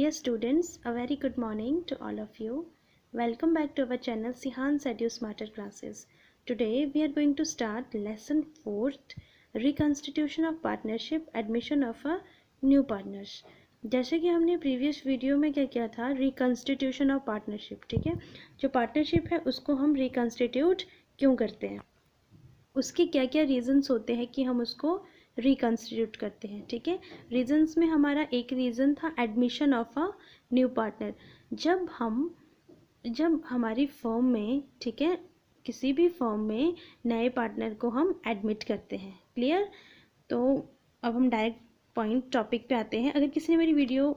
Dear students, a very good morning to all of you. Welcome back to our channel Sihan's Edu Smarter Classes. Today we are going to start lesson 4th, Reconstitution of Partnership, Admission of a New Partners. जैसे कि हमने previous video में क्या किया था, reconstitution of partnership. ठीक है, जो पार्टनरशिप है उसको हम रिकन्स्टिट्यूट क्यों करते हैं, उसके क्या क्या रीजंस होते हैं कि हम उसको रिकन्स्टिट्यूट करते हैं. ठीक है, रीजंस में हमारा एक रीज़न था admission of a new partner. जब हमारी फर्म में, ठीक है, किसी भी फर्म में नए पार्टनर को हम एडमिट करते हैं. क्लियर. तो अब हम डायरेक्ट पॉइंट टॉपिक पे आते हैं. अगर किसी ने मेरी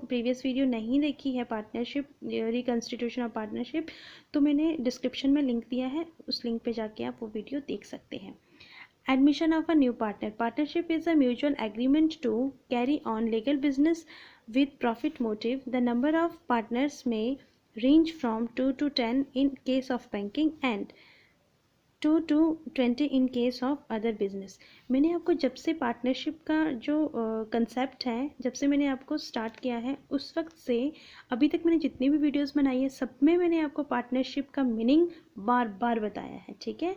प्रीवियस वीडियो नहीं देखी है पार्टनरशिप, रिकन्स्टिट्यूशन ऑफ पार्टनरशिप, तो मैंने डिस्क्रिप्शन में लिंक दिया है, उस लिंक पे जाके आप वो वीडियो देख सकते हैं. Admission of a new partner. Partnership is a mutual agreement to carry on legal business with profit motive. The number of partners may range from 2 to 10 in case of banking and 2 to 20 in case of other business. मैंने आपको जब से partnership का जो concept है, जब से मैंने आपको स्टार्ट किया है, उस वक्त से अभी तक मैंने जितनी भी वीडियोस बनाई है, सब में मैंने आपको पार्टनरशिप का मीनिंग बार बार बताया है. ठीक है,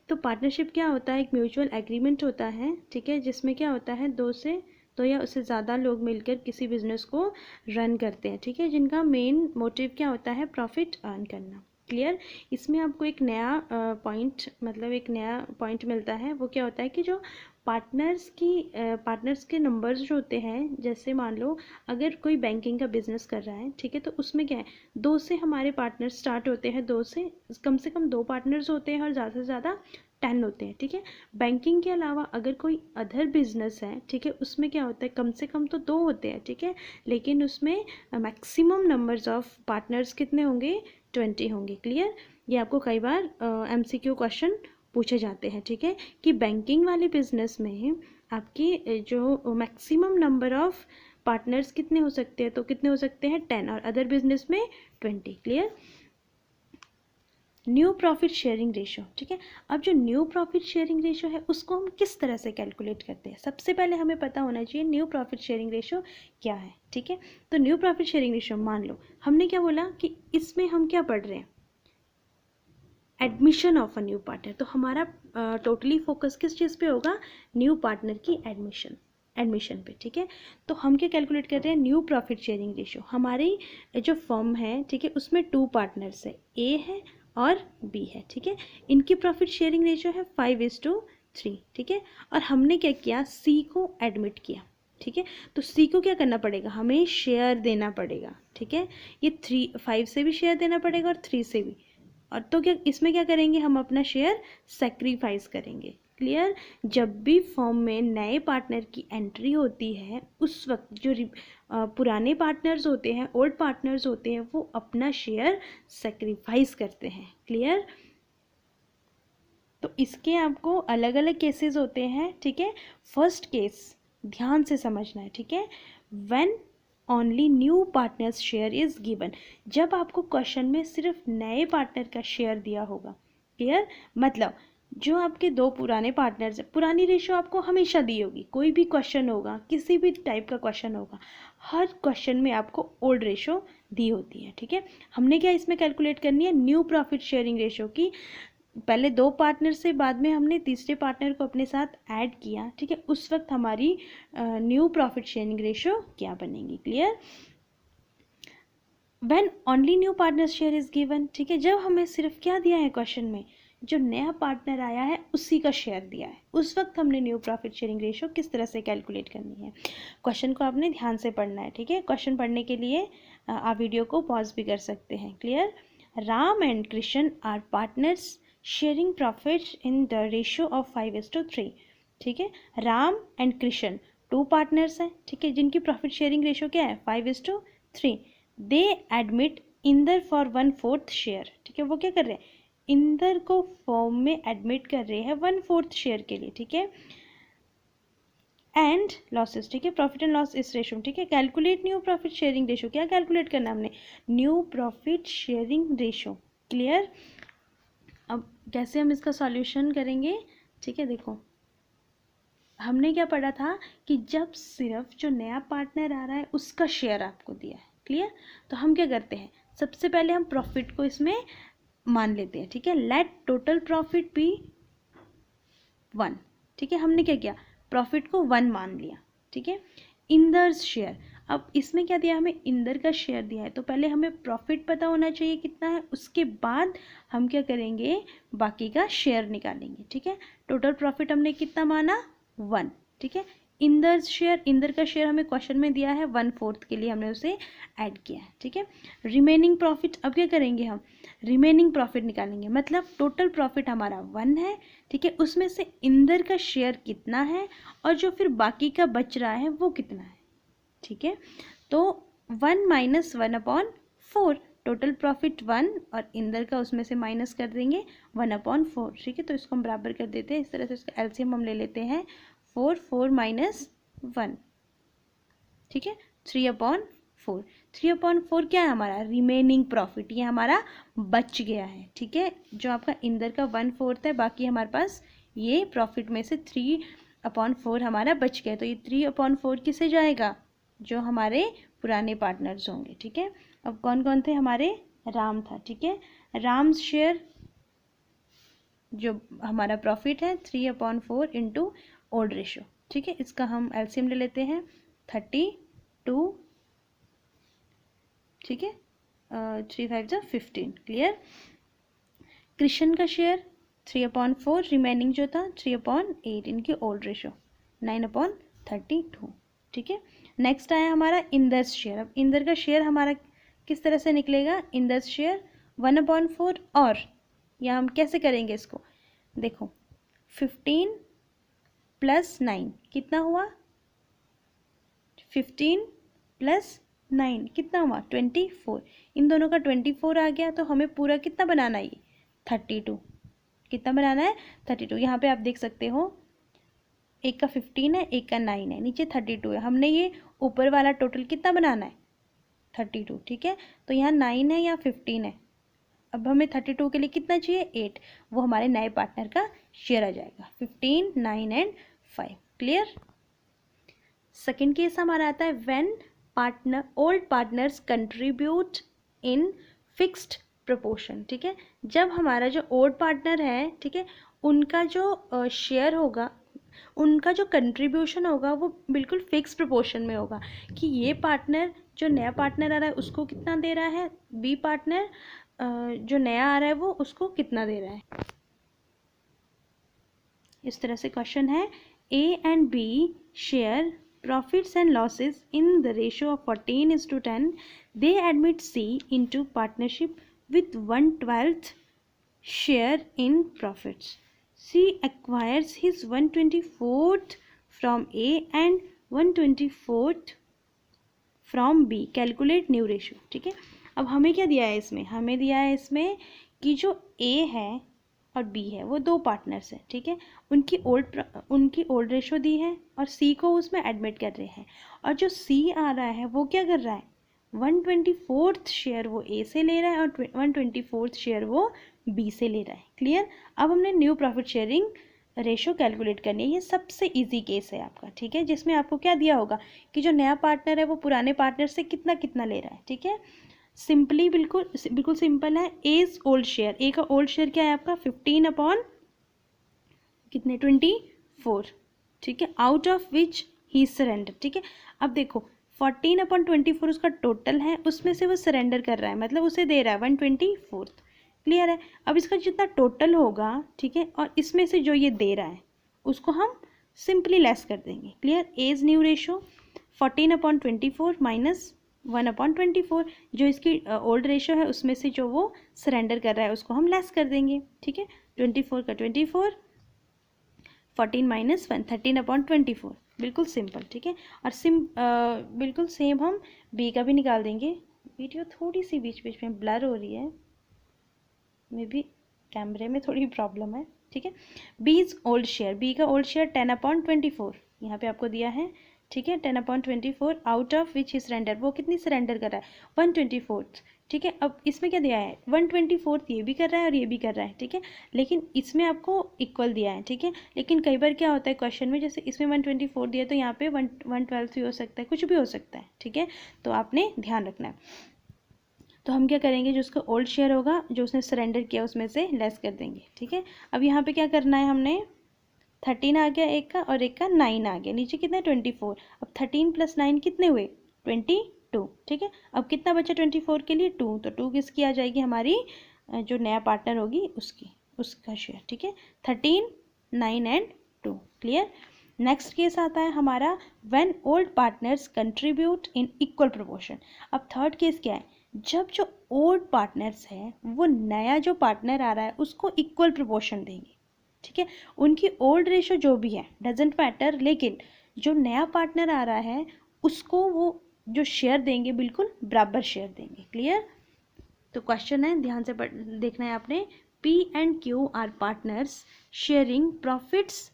तो पार्टनरशिप क्या होता है, एक म्यूचुअल एग्रीमेंट होता है. ठीक है, जिसमें क्या होता है, दो या उससे ज़्यादा लोग मिलकर किसी बिजनेस को रन करते हैं. ठीक है, जिनका मेन मोटिव क्या होता है, प्रॉफिट अर्न करना. क्लियर. इसमें आपको एक नया पॉइंट मिलता है. वो क्या होता है कि जो पार्टनर्स के नंबर्स जो होते हैं, जैसे मान लो अगर कोई बैंकिंग का बिजनेस कर रहा है, ठीक है, तो उसमें क्या है, 2 से हमारे पार्टनर्स स्टार्ट होते हैं. 2 से कम 2 पार्टनर्स होते हैं और ज़्यादा से ज़्यादा 10 होते हैं. ठीक है, बैंकिंग के अलावा अगर कोई अदर बिजनेस है, ठीक है, उसमें क्या होता है, कम से कम तो 2 होते हैं. ठीक है, लेकिन उसमें मैक्सिमम नंबर्स ऑफ पार्टनर्स कितने होंगे, 20 होंगे. क्लियर. ये आपको कई बार MCQ क्वेश्चन पूछे जाते हैं. ठीक है, कि बैंकिंग वाले बिजनेस में आपकी जो मैक्सिमम नंबर ऑफ पार्टनर्स कितने हो सकते हैं, तो कितने हो सकते हैं, 10, और अदर बिजनेस में 20. Clear. New profit sharing ratio. ठीक है, अब जो न्यू प्रॉफिट शेयरिंग रेशियो है उसको हम किस तरह से कैलकुलेट करते हैं, सबसे पहले हमें पता होना चाहिए न्यू प्रॉफिट शेयरिंग रेशियो क्या है. ठीक है, तो न्यू प्रॉफिट शेयरिंग रेशियो, मान लो हमने क्या बोला कि इसमें हम क्या पढ़ रहे हैं, admission of a new partner. तो हमारा टोटली फोकस किस चीज़ पे होगा, न्यू पार्टनर की एडमिशन पे. ठीक है, तो हम क्या कैलकुलेट कर रहे हैं, न्यू प्रॉफिट शेयरिंग रेशियो. हमारी जो फर्म है, ठीक है, उसमें 2 पार्टनर्स है, ए है और बी है. ठीक है, इनकी प्रॉफिट शेयरिंग रेशियो है 5:3. ठीक है, और हमने क्या किया, सी को एडमिट किया. ठीक है, तो सी को क्या करना पड़ेगा, हमें शेयर देना पड़ेगा. ठीक है, ये 5 से भी शेयर देना पड़ेगा और 3 से भी. और तो क्या इसमें क्या करेंगे, हम अपना शेयर सेक्रीफाइस करेंगे. क्लियर. जब भी फर्म में नए पार्टनर की एंट्री होती है, उस वक्त जो पुराने पार्टनर्स होते हैं, ओल्ड पार्टनर्स होते हैं, वो अपना शेयर सेक्रीफाइस करते हैं. क्लियर. तो इसके आपको अलग अलग केसेस होते हैं. ठीक है, फर्स्ट केस ध्यान से समझना है. ठीक है, when only new partners share is given. जब आपको क्वेश्चन में सिर्फ नए पार्टनर का शेयर दिया होगा. क्लियर. मतलब जो आपके 2 पुराने पार्टनर्स हैं, पुरानी रेशियो आपको हमेशा दी होगी. कोई भी क्वेश्चन होगा, किसी भी टाइप का क्वेश्चन होगा, हर क्वेश्चन में आपको ओल्ड रेशियो दी होती है. ठीक है, हमने क्या इसमें कैलकुलेट करनी है, न्यू प्रॉफिट शेयरिंग रेशियो की. पहले 2 पार्टनर से बाद में हमने तीसरे पार्टनर को अपने साथ ऐड किया. ठीक है, उस वक्त हमारी न्यू प्रॉफिट शेयरिंग रेशियो क्या बनेगी. Clear. When only new partner share is given. ठीक है, जब हमें सिर्फ क्या दिया है क्वेश्चन में, जो नया पार्टनर आया है उसी का शेयर दिया है, उस वक्त हमने न्यू प्रॉफिट शेयरिंग रेशियो किस तरह से कैलकुलेट करनी है. क्वेश्चन को आपने ध्यान से पढ़ना है. ठीक है, क्वेश्चन पढ़ने के लिए आप वीडियो को पॉज भी कर सकते हैं. Clear. Ram and Krishna are partners sharing profit in the ratio of 5:3. ठीक है, राम एंड कृष्ण 2 पार्टनर्स हैं. ठीक है, जिनकी प्रॉफिट शेयरिंग रेशियो क्या है, 5:3. दे एडमिट इंदर फॉर 1/4 शेयर. ठीक है, वो क्या कर रहे हैं, इंदर को फॉर्म में एडमिट कर रहे हैं 1/4 शेयर के लिए. ठीक है, एंड लॉसेस. ठीक है, प्रॉफिट एंड लॉस इस रेशियो. ठीक है, calculate new profit sharing ratio. क्या कैलकुलेट करना हमने, new profit sharing ratio. Clear. अब कैसे हम इसका सॉल्यूशन करेंगे. ठीक है, देखो हमने क्या पढ़ा था कि जब सिर्फ जो नया पार्टनर आ रहा है उसका शेयर आपको दिया है. क्लियर। तो हम क्या करते हैं, सबसे पहले हम प्रॉफिट को इसमें मान लेते हैं, ठीक है। लेट टोटल प्रॉफिट बी 1, ठीक है। हमने क्या किया, प्रॉफिट को 1 मान लिया, ठीक है। इंदर्स शेयर, अब इसमें क्या दिया, हमें इंदर का शेयर दिया है, तो पहले हमें प्रॉफिट पता होना चाहिए कितना है, उसके बाद हम क्या करेंगे, बाकी का शेयर निकालेंगे, ठीक है। टोटल प्रॉफिट हमने कितना माना, 1, ठीक है। इंदर्स शेयर, इंदर का शेयर हमें क्वेश्चन में दिया है 1/4 के लिए, हमने उसे ऐड किया है, ठीक है। रिमेनिंग प्रॉफिट, अब क्या करेंगे हम, रिमेनिंग प्रॉफिट निकालेंगे, मतलब टोटल प्रॉफिट हमारा 1 है, ठीक है। उसमें से इंदर का शेयर कितना है और जो फिर बाकी का बच रहा है वो कितना है, ठीक है। तो 1 - 1/4, टोटल प्रॉफिट 1 और इंदर का उसमें से माइनस कर देंगे 1/4, ठीक है। तो इसको हम बराबर कर देते हैं, इस तरह से इसका एलसीएम हम ले लेते हैं 4 - 1, ठीक है, 3/4। 3/4 क्या है हमारा, रिमेनिंग प्रॉफिट, ये हमारा बच गया है, ठीक है। जो आपका इंदर का 1/4 है, बाकी हमारे पास ये प्रॉफिट में से 3/4 हमारा बच गया, तो ये 3/4 किसे जाएगा, जो हमारे पुराने पार्टनर्स होंगे, ठीक है। अब कौन कौन थे हमारे, राम था, ठीक है। राम्स शेयर जो हमारा प्रॉफिट है 3/4 इंटू ओल्ड रेशो, ठीक है। इसका हम एलसीएम ले लेते हैं 32, ठीक है, 3 5 जा 15, क्लियर। कृष्ण का शेयर 3/4, रिमेनिंग जो था 3/8, इनकी ओल्ड रेशो 9/32, ठीक है। नेक्स्ट आया हमारा इंदर्स शेयर, अब इंदर का शेयर हमारा किस तरह से निकलेगा, इंदर्स शेयर 1/4, और या हम कैसे करेंगे इसको, देखो 15 + 9 कितना हुआ, 15 + 9 कितना हुआ, 24, इन दोनों का 24 आ गया, तो हमें पूरा कितना बनाना है, 32, कितना बनाना है, 32। यहाँ पे आप देख सकते हो एक का 15 है, एक का 9 है, नीचे 32 है, हमने ये ऊपर वाला टोटल कितना बनाना है, 32, ठीक है। तो यहाँ 9 है या 15 है, अब हमें 32 के लिए कितना चाहिए, 8, वो हमारे नए पार्टनर का शेयर आ जाएगा 15, 9 एंड 5, क्लियर। सेकेंड केस हमारा आता है when partner old partners contribute in fixed proportion, ठीक है। जब हमारा जो ओल्ड पार्टनर है, ठीक है, उनका जो शेयर होगा, उनका जो कंट्रीब्यूशन होगा वो बिल्कुल फिक्स प्रोपोर्शन में होगा, कि ये पार्टनर जो नया पार्टनर आ रहा है उसको कितना दे रहा है, बी पार्टनर जो नया आ रहा है वो उसको कितना दे रहा है। इस तरह से क्वेश्चन है, A and B share profits and losses in the ratio of 14:10. They admit C into partnership with 1/12 share in profits. C acquires his 1/24 from A and 1/24 from B. Calculate new ratio, ठीक है। अब हमें क्या दिया है इसमें, हमें दिया है इसमें कि जो A है और B है वो दो पार्टनर्स हैं, ठीक है। उनकी ओल्ड रेशो दी है और C को उसमें एडमिट कर रहे हैं, और जो C आ रहा है वो क्या कर रहा है, 1/24 शेयर वो A से ले रहा है और 1/24 शेयर वो B से ले रहा है, क्लियर। अब हमने new profit sharing ratio calculate करनी है, ये सबसे इजी केस है आपका, ठीक है, जिसमें आपको क्या दिया होगा कि जो नया पार्टनर है वो पुराने पार्टनर से कितना कितना ले रहा है, ठीक है। सिंपली बिल्कुल सिंपल है, एज ओल्ड शेयर, ए का ओल्ड शेयर क्या है आपका 15 कितने 24, ठीक है, out of which he surrender, ठीक है। अब देखो 14/24 उसका टोटल है, उसमें से वो सरेंडर कर रहा है, मतलब उसे दे रहा है 1/24, क्लियर है। अब इसका जितना टोटल होगा, ठीक है, और इसमें से जो ये दे रहा है उसको हम सिंपली लेस कर देंगे, clear. As new ratio 14/24 minus 1/24, जो इसकी ओल्ड रेशो है उसमें से जो वो सरेंडर कर रहा है उसको हम लेस कर देंगे, ठीक है। 24 का 24, 14 - 1 13/24, बिल्कुल सिंपल, ठीक है। और बिल्कुल सेम हम बी का भी निकाल देंगे। वीडियो थोड़ी सी बीच बीच में ब्लर हो रही है, मे बी कैमरे में थोड़ी प्रॉब्लम है, ठीक है। B is old share, B का ओल्ड शेयर 10/24, यहाँ पे आपको दिया है ठीक है, 10/24 out of which he surrender, वो कितनी सरेंडर कर रहा है 1/24। ठीक है, अब इसमें क्या दिया है 1/24 ये भी कर रहा है और ये भी कर रहा है। ठीक है, लेकिन इसमें आपको इक्वल दिया है। ठीक है, लेकिन कई बार क्या होता है क्वेश्चन में, जैसे इसमें 1/24 दिया तो यहाँ पे 1/12 भी हो सकता है, कुछ भी हो सकता है। ठीक है, तो आपने ध्यान रखना है। तो हम क्या करेंगे, जो उसका ओल्ड शेयर होगा जो उसने सरेंडर किया उसमें से लेस कर देंगे। ठीक है, अब यहाँ पे क्या करना है, हमने 13 आ गया एक का और एक का 9 आ गया, नीचे कितना है 24। अब 13 + 9 कितने हुए 22। ठीक है, अब कितना बचा 24 के लिए 2, तो 2 किसकी आ जाएगी, हमारी जो नया पार्टनर होगी उसकी, उसका शेयर। ठीक है, 13, 9 एंड 2। क्लियर। नेक्स्ट केस आता है हमारा when old partners contribute in equal proportion. अब थर्ड केस क्या है, जब जो ओल्ड पार्टनर्स हैं वो नया जो पार्टनर आ रहा है उसको इक्वल प्रोपोर्शन देंगे। ठीक है, उनकी ओल्ड रेशो जो भी है डजेंट मैटर, लेकिन जो नया पार्टनर आ रहा है उसको वो जो शेयर देंगे बिल्कुल बराबर शेयर देंगे। क्लियर। तो क्वेश्चन है, ध्यान से देखना है आपने, P and Q are partners sharing profits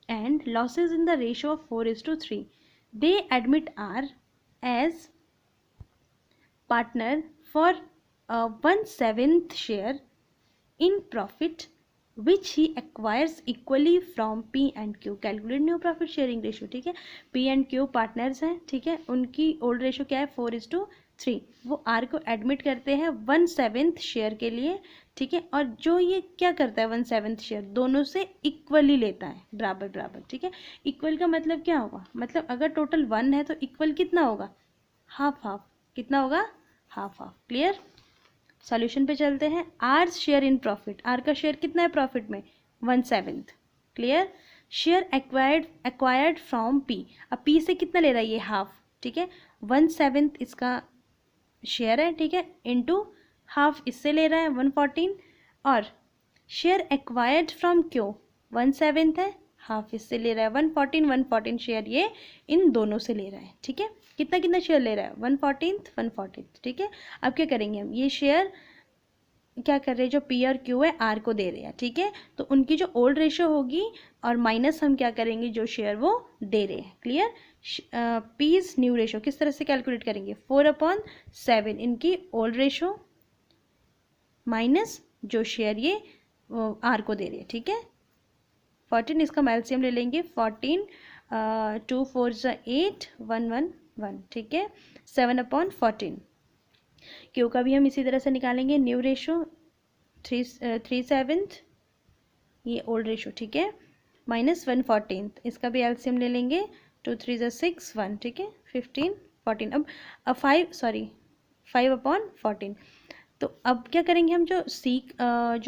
and losses in the ratio of 4:3. They admit R as partner for 1/7 share in profit which he acquires equally from P and Q. Calculate new profit sharing ratio. ठीक है, P and Q partners हैं। ठीक है, उनकी old ratio क्या है 4:3। वो R को एडमिट करते हैं 1/7 शेयर के लिए। ठीक है, और जो ये क्या करता है 1/7 शेयर दोनों से इक्वली लेता है, बराबर बराबर। ठीक है, इक्वल का मतलब क्या होगा, मतलब अगर टोटल 1 है तो इक्वल कितना होगा, हाफ हाफ। कितना होगा, हाफ हाफ। क्लियर। सॉल्यूशन पे चलते हैं। R share in profit, R का शेयर कितना है प्रॉफिट में 1/7। Clear. Share acquired from P, अब पी से कितना ले रहा है ये हाफ। ठीक है, 1/7 इसका शेयर है। ठीक है, इनटू हाफ इससे ले रहा है 1/14, और शेयर एक्वायर्ड फ्रॉम क्यू 1/7 है, हाफ इससे ले रहा है 1/14 शेयर ये इन दोनों से ले रहा है। ठीक है, कितना कितना शेयर ले रहा है 1/14। ठीक है, अब क्या करेंगे हम, ये शेयर क्या कर रहे हैं, जो पी और क्यू है आर को दे रहे हैं। ठीक है, तो उनकी जो ओल्ड रेशो होगी और माइनस हम क्या करेंगे, जो शेयर वो दे रहे हैं। क्लियर। पीज न्यू रेशो किस तरह से कैलकुलेट करेंगे, 4/7 इनकी ओल्ड रेशो माइनस जो शेयर ये आर को दे रही है। ठीक है, 14 इसका एलसीएम ले लेंगे, 14 2 4 8 1 1 1। ठीक है, 7/14। क्यू का भी हम इसी तरह से निकालेंगे, न्यू रेशो 3/7 ये ओल्ड रेशो। ठीक है, माइनस 1/14 इसका भी एलसीएम ले लेंगे, 2 3 6 1। ठीक है, 15 14। अब 5/14। तो अब क्या करेंगे हम, जो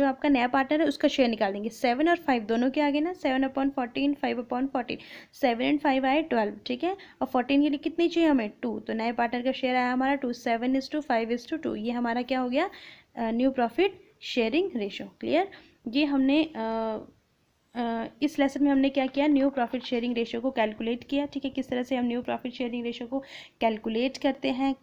आपका नया पार्टनर है उसका शेयर निकाल देंगे। 7 और 5 दोनों के आगे ना, 7/14 5/14, 7 एंड 5 आए 12। ठीक है, और 14 के लिए कितनी चाहिए हमें 2, तो नए पार्टनर का शेयर आया हमारा 2, 7:5:2। ये हमारा क्या हो गया, new profit sharing ratio. Clear. ये हमने इस लेसन में हमने क्या किया, न्यू प्रॉफिट शेयरिंग रेशो को कैलकुलेट किया। ठीक है, किस तरह से हम न्यू प्रॉफिट शेयरिंग रेशो को कैलकुलेट करते हैं,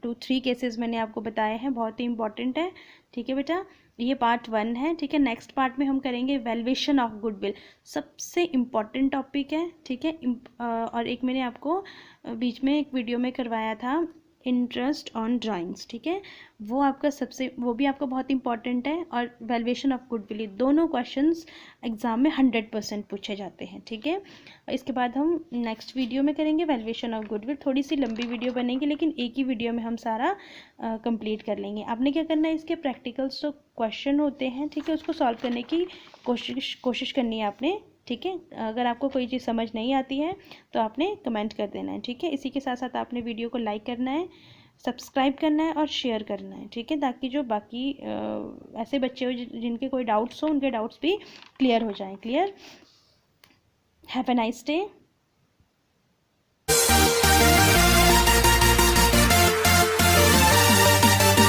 2-3 केसेस मैंने आपको बताए हैं, बहुत ही इंपॉर्टेंट है। ठीक है बेटा, ये पार्ट 1 है। ठीक है, नेक्स्ट पार्ट में हम करेंगे वैल्यूएशन ऑफ गुडविल, सबसे इम्पॉर्टेंट टॉपिक है। ठीक है, और एक मैंने आपको बीच में एक वीडियो में करवाया था इंटरेस्ट ऑन ड्राइंग्स। ठीक है, वो भी आपका बहुत इंपॉर्टेंट है, और वैल्यूएशन ऑफ गुडविल, दोनों क्वेश्चंस एग्जाम में 100% पूछे जाते हैं। ठीक है, इसके बाद हम नेक्स्ट वीडियो में करेंगे वैल्यूएशन ऑफ गुडविल। थोड़ी सी लंबी वीडियो बनेगी, लेकिन एक ही वीडियो में हम सारा कंप्लीट कर लेंगे। आपने क्या करना है, इसके प्रैक्टिकल्स जो क्वेश्चन होते हैं, ठीक है, उसको सॉल्व करने की कोशिश करनी है आपने। ठीक है, अगर आपको कोई चीज़ समझ नहीं आती है तो आपने कमेंट कर देना है। ठीक है, इसी के साथ साथ आपने वीडियो को लाइक करना है, सब्सक्राइब करना है और शेयर करना है। ठीक है, ताकि जो बाकी ऐसे बच्चे हो जिनके कोई डाउट्स हो, उनके डाउट्स भी क्लियर हो जाएं। Clear. Have a nice day.